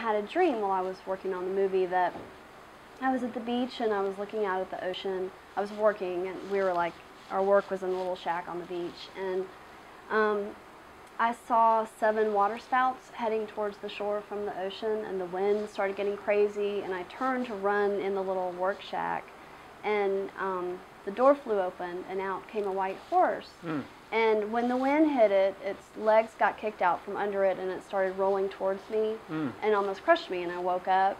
had a dream while I was working on the movie that I was at the beach and I was looking out at the ocean. I was working and we were like, our work was in a little shack on the beach, and I saw 7 waterspouts heading towards the shore from the ocean, and the wind started getting crazy, and I turned to run in the little work shack, and the door flew open, and out came a white horse. And when the wind hit it, its legs got kicked out from under it, and it started rolling towards me and almost crushed me, and I woke up.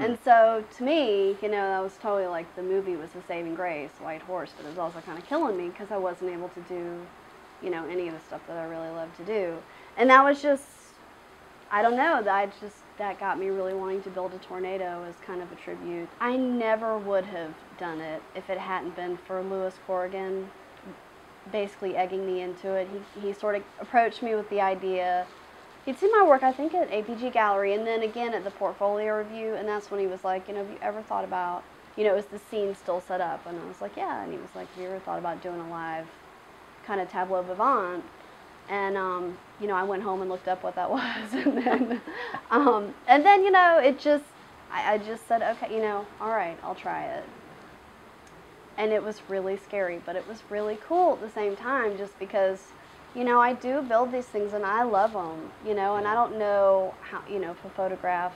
And so to me, you know, that was totally like the movie was the saving grace, White Horse, but it was also kind of killing me because I wasn't able to do, you know, any of the stuff that I really love to do. And that was just, I don't know, that got me really wanting to build a tornado as kind of a tribute. I never would have done it if it hadn't been for Louis Corrigan basically egging me into it. He sort of approached me with the idea. He'd seen my work, I think, at APG Gallery, and then again at the portfolio review, and that's when he was like, you know, have you ever thought about, you know, is the scene still set up? And I was like, yeah. And he was like, have you ever thought about doing a live kind of tableau vivant? And, you know, I went home and looked up what that was, and then, you know, it just, I just said, okay, you know, all right, I'll try it. And it was really scary, but it was really cool at the same time, just because, you know, I do build these things and I love them, you know, and I don't know how, you know, if a photograph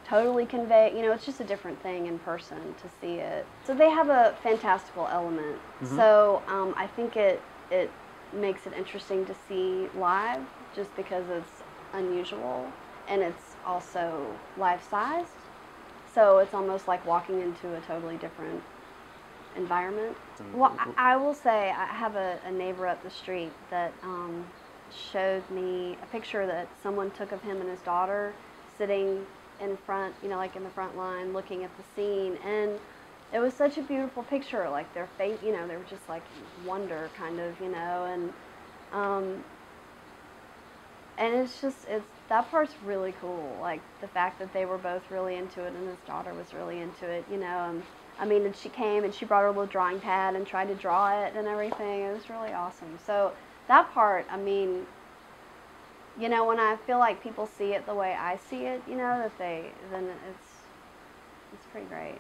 totally convey, you know, it's just a different thing in person to see it. So they have a fantastical element. So I think it makes it interesting to see live just because it's unusual, and it's also life-sized. So it's almost like walking into a totally different environment. Well, I will say I have a neighbor up the street that showed me a picture that someone took of him and his daughter sitting in front, you know, like in the front line looking at the scene, and it was such a beautiful picture, like their face, you know, they were just like wonder kind of, you know, and it's that part's really cool, like the fact that they were both really into it and his daughter was really into it, you know. I mean, and she came and she brought her little drawing pad and tried to draw it and everything. It was really awesome. So that part, I mean, you know, when I feel like people see it the way I see it, you know, then it's pretty great.